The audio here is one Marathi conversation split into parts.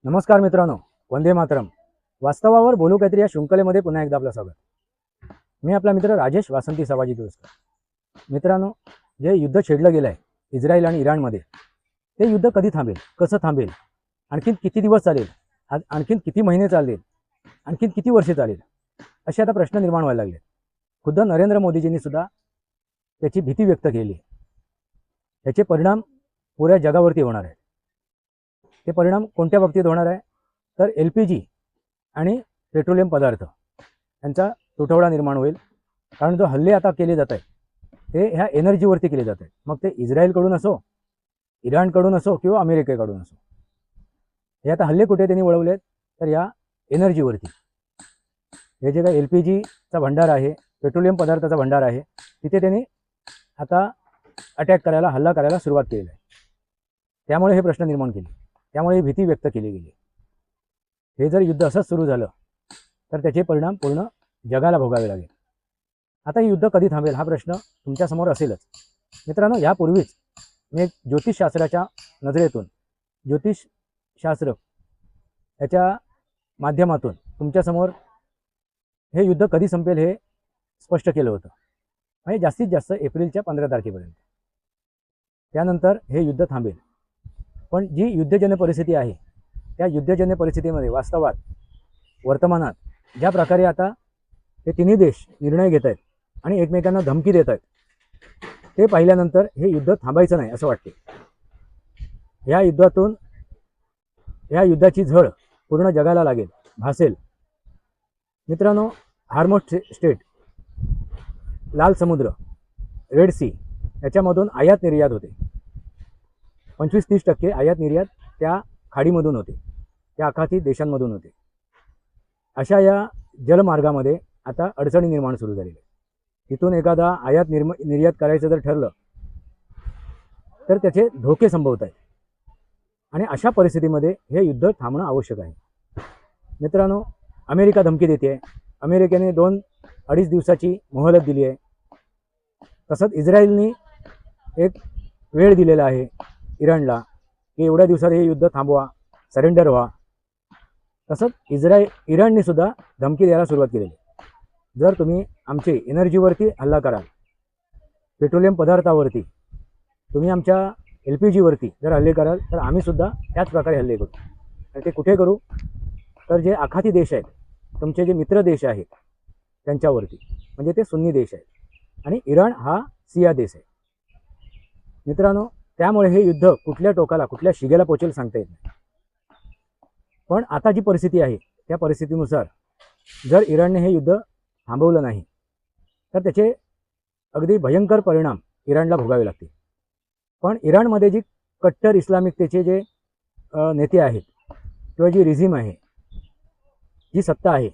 नमस्कार मित्रांनो, वंदे मातरम. वास्तवावर बोलू काहीतरी या शृंखलेमध्ये पुन्हा एकदा आपलं स्वागत. मी आपला मित्र राजेश वासंती सवाजी तुळसकर. मित्रांनो, जे युद्ध छेडलं गेलं आहे इस्रायल आणि इराणमध्ये, ते युद्ध कधी थांबेल, कसं थांबेल, आणखीन किती दिवस चालेल, आणखीन किती महिने चालेल, आणखीन किती वर्षे चालेल, असे आता प्रश्न निर्माण व्हायला लागले. खुद्द नरेंद्र मोदीजींनी सुद्धा त्याची भीती व्यक्त केली. त्याचे परिणाम पुऱ्या जगावरती होणार आहेत. ते परिणाम कोणत्या बाबतीत होणार आहे तर LPG आणि पेट्रोलियम पदार्थ यांचा तुटवडा निर्माण होईल. कारण जो हल्ले आता केले जात आहेत ते ह्या एनर्जीवरती केले जात आहेत. मग ते इस्रायलकडून असो, इराणकडून असो किंवा अमेरिकेकडून असो. हे आता हल्ले कुठे त्यांनी वळवलेत तर या एनर्जीवरती. हे जे काही LPGचा भंडार आहे, पेट्रोलियम पदार्थाचा भंडार आहे, तिथे त्यांनी आता अटॅक करायला, हल्ला करायला सुरुवात केली आहे. त्यामुळे हे प्रश्न निर्माण केले, त्यामुळे ही भीती व्यक्त केली गेली. हे जर युद्ध असंच सुरू झालं तर त्याचे परिणाम पूर्ण जगाला भोगावे लागेल. आता हे युद्ध कधी थांबेल हा प्रश्न तुमच्यासमोर असेलच. मित्रांनो, यापूर्वीच मी एक ज्योतिषशास्त्राच्या नजरेतून, ज्योतिषशास्त्र याच्या माध्यमातून तुमच्यासमोर हे युद्ध कधी संपेल हे स्पष्ट केलं होतं. म्हणजे जास्तीत जास्त एप्रिलच्या 15 तारखेपर्यंत. त्यानंतर हे युद्ध थांबेल. पण जी युद्धजन्य परिस्थिती आहे त्या युद्धजन्य परिस्थितीमध्ये वास्तवात वर्तमानात ज्या प्रकारे आता हे तिन्ही देश निर्णय घेत आहेत आणि एकमेकांना धमकी देत आहेत, ते पाहिल्यानंतर हे युद्ध थांबायचं नाही असं वाटते. या युद्धाची झळ पूर्ण जगाला लागेल, भासेल. मित्रांनो, हार्मोज स्टेट, लाल समुद्र, रेड सी याच्यामधून आयात निर्यात होते. 25-30% आयात निर्यात त्या खाडीमधून होते, त्या आखाती देशांमधून होते. अशा या जलमार्गामध्ये आता अडचणी निर्माण सुरू झालेली आहे. तिथून एखादा आयात निर्यात करायचं जर ठरलं तर त्याचे धोके संभवत आहेत. आणि अशा परिस्थितीमध्ये हे युद्ध थांबणं आवश्यक आहे. मित्रांनो, अमेरिका धमकी देते. अमेरिकेने 2-2.5 दिवसाची मोहलत दिली आहे. तसंच इस्रायलनी एक वेळ दिलेला आहे इराणला की एवढ्या दिवसात हे युद्ध थांबवा, सरेंडर व्हा. तसंच इराणने सुद्धा धमकी द्यायला सुरुवात केलेली. जर तुम्ही आमचे एनर्जीवरती हल्ला कराल, पेट्रोलियम पदार्थावरती, तुम्ही आमच्या LPGवरती जर हल्ले कराल तर आम्ही सुद्धा त्याच प्रकारे हल्ले करू. आणि ते कुठे करू तर जे आखाती देश आहेत, तुमचे जे मित्र देश आहेत त्यांच्यावरती, म्हणजे ते सुन्नी देश आहेत. आणि इराण हा शिया देश आहे. मित्रांनो, त्यामुळे हे युद्ध कुठल्या टोकाला, कुठल्या शिगेला पोचेल सांगता येत नाही. पण आता जी परिस्थिती आहे त्या परिस्थितीनुसार जर इराणने हे युद्ध थांबवलं नाही तर त्याचे अगदी भयंकर परिणाम इराणला भोगावे लागतील. पण इराणमध्ये जी कट्टर इस्लामिकतेचे जे नेते आहेत किंवा जी रिझिम आहे, जी सत्ता आहे,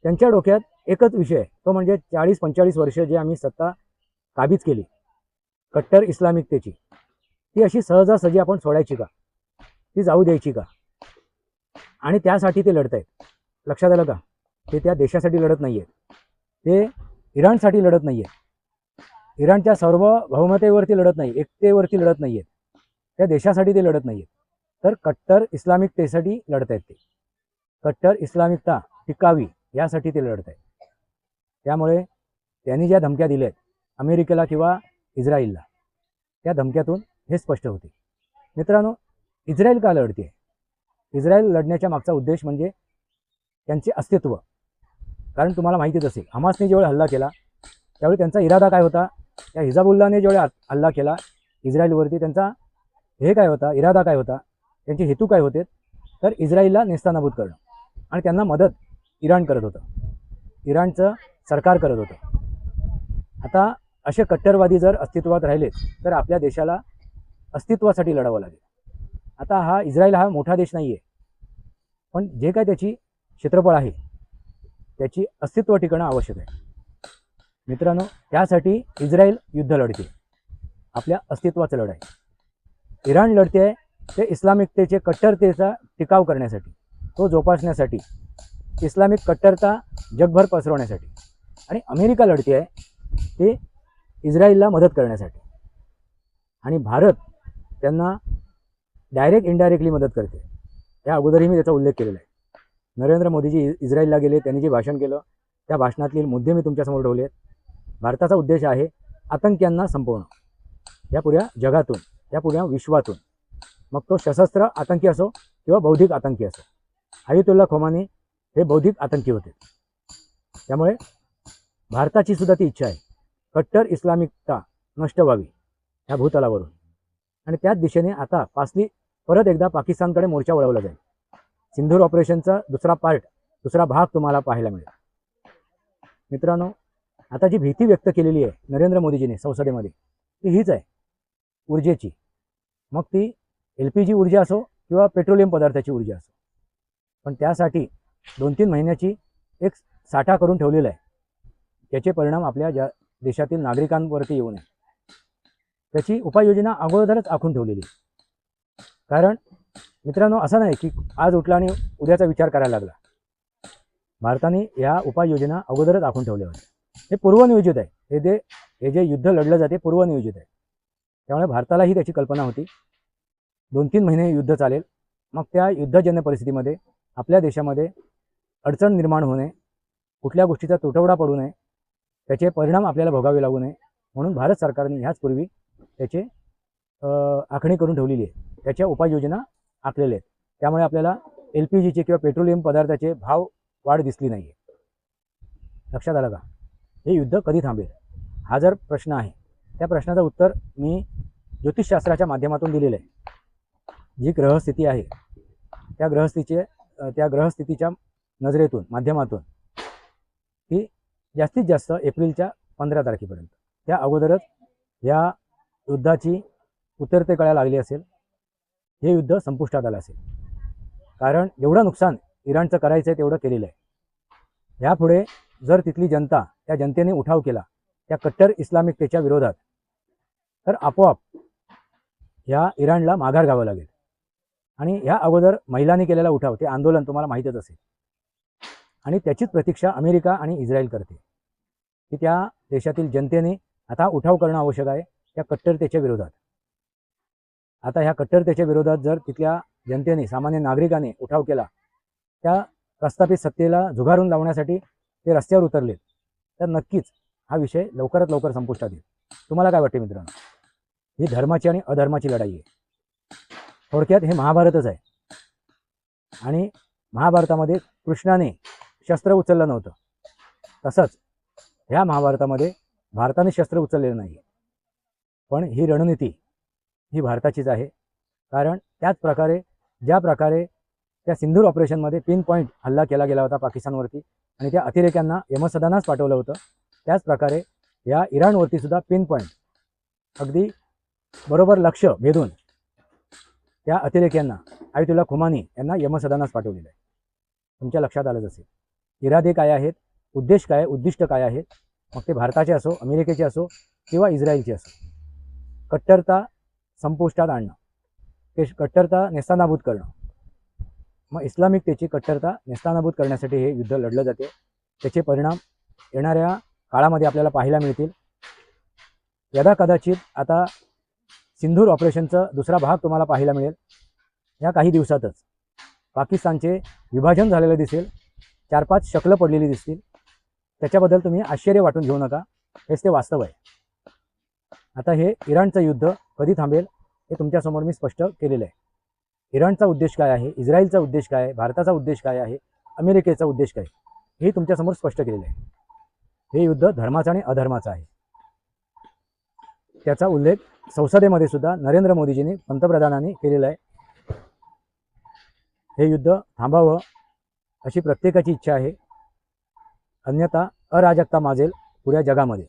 त्यांच्या डोक्यात एकच विषय आहे, तो म्हणजे 40-45 वर्ष जे आम्ही सत्ता काबीज केली कट्टर इस्लामिकतेची, ती अशी सहजासहजी आपण सोडायची का, ती जाऊ द्यायची का. आणि त्यासाठी ते लढत आहेत. लक्षात आलं का? ते त्या देशासाठी लढत नाही आहेत, ते इराणसाठी लढत नाही आहेत, इराणच्या सार्वभौमतेवरती लढत नाही, एकतेवरती लढत नाही आहेत, त्या देशासाठी ते लढत नाही आहेत, तर कट्टर इस्लामिकतेसाठी लढत आहेत. ते कट्टर इस्लामिकता टिकावी यासाठी ते लढत आहेत. त्यामुळे त्यांनी ज्या धमक्या दिल्या आहेत अमेरिकेला किंवा इस्रायलला, त्या धमक्यातून हे स्पष्ट होते. मित्रांनो, इस्रायल का लढते? इस्रायल लढण्याच्या मागचा उद्देश म्हणजे त्यांचे अस्तित्व. कारण तुम्हाला माहितीच असेल, हमासने जेव्हा हल्ला केला त्यावेळी त्यांचा इरादा काय होता, त्या हिजाबुल्लाने जेव्हा हल्ला केला इस्रायलवरती, त्यांचा हे काय होता, इरादा काय होता, त्यांचे हेतू काय होते तर इस्रायलला नेस्तानाबूत करणं. आणि त्यांना मदत इराण करत होतं, इराणचं सरकार करत होतं. आता असे कट्टरवादी जर अस्तित्वात राहिले तर आपल्या देशाला अस्तित्वासाठी लढावं लागेल. आता हा इस्रायल हा मोठा देश नाही आहे, पण जे काय त्याची क्षेत्रफळ आहे त्याची अस्तित्व टिकणं आवश्यक आहे. मित्रांनो, त्यासाठी इस्रायल युद्ध लढते, आपल्या अस्तित्वाचं लढाई. इराण लढते आहे ते इस्लामिकतेचे, कट्टरतेचा टिकाव करण्यासाठी, तो जोपासण्यासाठी, इस्लामिक कट्टरता जगभर पसरवण्यासाठी. आणि अमेरिका लढते आहे ते इस्रायलला मदत करण्यासाठी. आणि भारत त्यांना डायरेक्ट इनडायरेक्टली मदत करते. या अगोदरही मी त्याचा उल्लेख केलेला आहे। नरेंद्र मोदीजी इस्रायलला गेले, त्यांनी जे भाषण केलं त्या भाषणातले मुद्दे मी तुमच्यासमोर ठेवले आहेत। भारताचा उद्देश आहे आतंक्यांना संपवणं या पुऱ्या जगातून, या पुऱ्या विश्वातून, मग तो सशस्त्र आतंकी असो किंवा बौद्धिक आतंकी असो। आयतुल्ला खोमानी हे बौद्धिक आतंकी होते, त्यामुळे भारताची सुद्धा ती इच्छा आहे कट्टर इस्लामिकता नष्ट व्हावी या भूतलावरून, आणि त्याच दिशेने आता परत एकदा पाकिस्तानकडे मोर्चा वळवला जाईल। सिंधूर ऑपरेशनचा दुसरा भाग तुम्हाला पाहायला मिळेल। मित्रांनो, आता जी भीती व्यक्त केलेली आहे नरेंद्र मोदीजीने संसदेमध्ये ती हीच आहे ऊर्जेची, मग ती LPG ऊर्जा असो किंवा पेट्रोलियम पदार्थाची ऊर्जा असो, पण त्यासाठी 2-3 महिन्याची एक साठा करून ठेवलेला आहे। त्याचे परिणाम आपल्या देशातील नागरिकांवरती येऊ नये त्याची उपाययोजना अगोदरच आखून ठेवलेली आहे। कारण मित्रांनो, असं नाही की आज उठला आणि उद्याचा विचार करायला लागला। भारताने या उपाययोजना अगोदरच आखून ठेवल्या होत्या। हे पूर्वनियोजित आहे। हे जे युद्ध लढलं जाते पूर्वनियोजित आहे, त्यामुळे भारतालाही त्याची कल्पना होती 2-3 महिने युद्ध चालेल, मग त्या युद्धजन्य परिस्थितीमध्ये आपल्या देशामध्ये अडचण निर्माण होऊ नये, कुठल्या गोष्टीचा तुटवडा पडू नये, त्याचे परिणाम आपल्याला भोगावे लागू नये, म्हणून भारत सरकारने ह्याचपूर्वी त्याचे आखणी करून ठेवलेली आहे, त्याच्या उपाययोजना आखलेल्या आहेत। त्यामुळे आपल्याला LPGचे किंवा पेट्रोलियम पदार्थाचे भाव वाढ दिसली नाही आहे। लक्षात आलं का? हे युद्ध कधी थांबेल हा जर प्रश्न आहे, त्या प्रश्नाचं उत्तर मी ज्योतिषशास्त्राच्या माध्यमातून दिलेलं आहे। जी ग्रहस्थिती आहे त्या ग्रहस्थितीच्या नजरेतून माध्यमातून ती जास्तीत जास्त एप्रिलच्या 15 तारखेपर्यंत, त्या अगोदरच या युद्धाची उतरतेकळा लागली असेल, हे युद्ध संपुष्टात आलं असेल। कारण एवढं नुकसान इराणचं करायचं आहे तेवढं केलेलं आहे। यापुढे जर तिथली जनता, त्या जनतेने उठाव केला त्या कट्टर इस्लामिकतेच्या विरोधात, तर आपोआप या इराणला माघार घ्यावं लागेल। आणि ह्या अगोदर महिलांनी केलेला उठाव, ते आंदोलन तुम्हाला माहीतच असेल, आणि त्याचीच प्रतीक्षा अमेरिका आणि इस्रायल करते की त्या देशातील जनतेने आता उठाव करणं आवश्यक आहे त्या कट्टरतेच्या विरोधात। आता ह्या कट्टरतेच्या विरोधात जर तिथल्या जनतेने, सामान्य नागरिकाने उठाव केला, त्या प्रस्थापित सत्तेला झुगारून लावण्यासाठी ते रस्त्यावर उतरले, तर नक्कीच हा विषय लवकरात लवकर संपुष्टात येईल। तुम्हाला काय वाटते मित्रांनो? ही धर्माची आणि अधर्माची लढाई आहे। थोडक्यात हे महाभारतच आहे, आणि महाभारतामध्ये कृष्णाने शस्त्र उचललं नव्हतं, तसंच ह्या महाभारतामध्ये भारताने शस्त्र उचललेलं नाही, पण ही रणनीती ही भारताचीच आहे। कारण त्याच प्रकारे, ज्या प्रकारे त्या सिंधूर ऑपरेशनमध्ये पिन-पॉईंट हल्ला केला गेला होता पाकिस्तानवरती आणि त्या अतिरेक्यांना यमसदनास पाठवलं होतं, त्याच प्रकारे या इराणवरती सुद्धा पिन-पॉईंट अगदी बरोबर लक्ष भेदून त्या अतिरेक्यांना, आयतुल्ला खोमानी यांना यमसदनास पाठवलेलं आहे। तुमच्या लक्षात आलंच असेल इरादे काय आहेत, उद्देश काय, उद्दिष्ट काय आहेत, मग ते भारताचे असो, अमेरिकेचे असो किंवा इस्रायलचे असो। कट्टरता संपुष्टात आणणं, ते कट्टरता नेस्तानाबूत करणं, मग इस्लामिकतेची कट्टरता नेस्तानाबूत करण्यासाठी हे युद्ध लढलं जाते। त्याचे परिणाम येणाऱ्या काळामध्ये आपल्याला पाहायला मिळतील। यदा कदाचित आता सिंधूर ऑपरेशनचा दुसरा भाग तुम्हाला पाहायला मिळेल। या काही दिवसातच पाकिस्तानचे विभाजन झालेलं दिसेल, 4-5 शकलं पडलेली दिसतील। त्याच्याबद्दल तुम्ही आश्चर्य वाटून घेऊ नका, हेच ते वास्तव आहे। आता हे इराणचं युद्ध कधी थांबेल हे तुमच्यासमोर मी स्पष्ट केलेलं आहे। इराणचा उद्देश काय आहे, इस्रायलचा उद्देश काय आहे, भारताचा उद्देश काय आहे, अमेरिकेचा उद्देश काय, हे तुमच्यासमोर स्पष्ट केलेलं आहे। हे युद्ध धर्माचं आणि अधर्माचं आहे। त्याचा उल्लेख संसदेमध्ये सुद्धा नरेंद्र मोदीजींनी, पंतप्रधानांनी केलेला आहे। हे युद्ध थांबावं अशी प्रत्येकाची इच्छा आहे, अन्यथा अराजकता माजेल पुऱ्या जगामध्ये।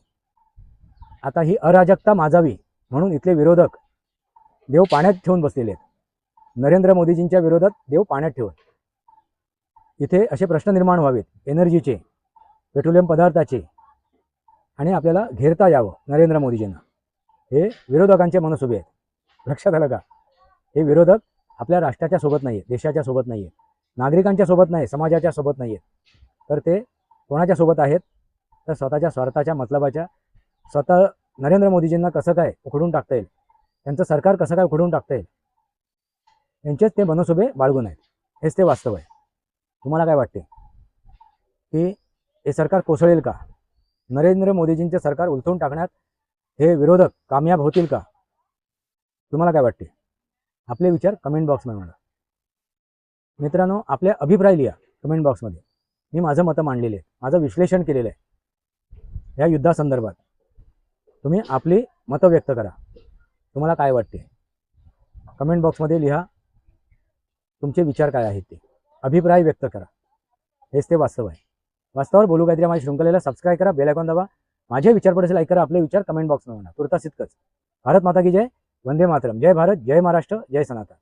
आता ही अराजकता माजावी म्हणून इथले विरोधक देव पाण्यात ठेवून बसलेले आहेत। नरेंद्र मोदीजींच्या विरोधात देव पाण्यात ठेवून इथे असे प्रश्न निर्माण व्हावेत एनर्जीचे, पेट्रोलियम पदार्थाचे, आणि आपल्याला घेरता यावं नरेंद्र मोदीजींना। हे विरोधकांचे मनसुबे आहेत। लक्षात आलं का? हे विरोधक आपल्या राष्ट्राच्या सोबत नाही आहेत, देशाच्या सोबत नाही आहेत, नागरिकांच्या सोबत नाही, समाजाच्या सोबत नाही आहेत, तर ते कोणाच्या सोबत आहेत? तर स्वतःच्या स्वार्थाच्या मतलबाच्या, स्वतः नरेंद्र मोदीजींना कसं काय उखडून टाकता येईल, त्यांचं सरकार कसं काय उखडून टाकता येईल, यांचेच ते मनसुबे बाळगून आहेत। हेच ते वास्तव आहे. तुम्हाला काय वाटते की हे सरकार कोसळेल का? नरेंद्र मोदीजींचे सरकार उलथून टाकण्यात हे विरोधक कामयाब होतील का? तुम्हाला काय वाटते? आपले विचार कमेंट बॉक्समध्ये म्हणा. मित्रांनो, आपले अभिप्राय लिहा कमेंट बॉक्समध्ये. मी माझं मतं मांडलेले आहे, माझं विश्लेषण केलेलं आहे या युद्धासंदर्भात. तुम्ही आपली मतं व्यक्त करा. तुम्हाला काय वाटते कमेंट बॉक्समध्ये लिहा. तुमचे विचार काय आहेत ते अभिप्राय व्यक्त करा. हेच ते वास्तव आहे. वास्तवावर बोलू काहीतरी माझ्या शृंखलेला सबस्क्राईब करा, बेल आयकॉन दाबा. माझे विचार पडेल लाईक करा. आपले विचार कमेंट बॉक्समध्ये म्हणा. तुर्तास इतकंच. भारत माता की जय. वंदे मातरम. जय भारत, जय महाराष्ट्र, जय सनातन.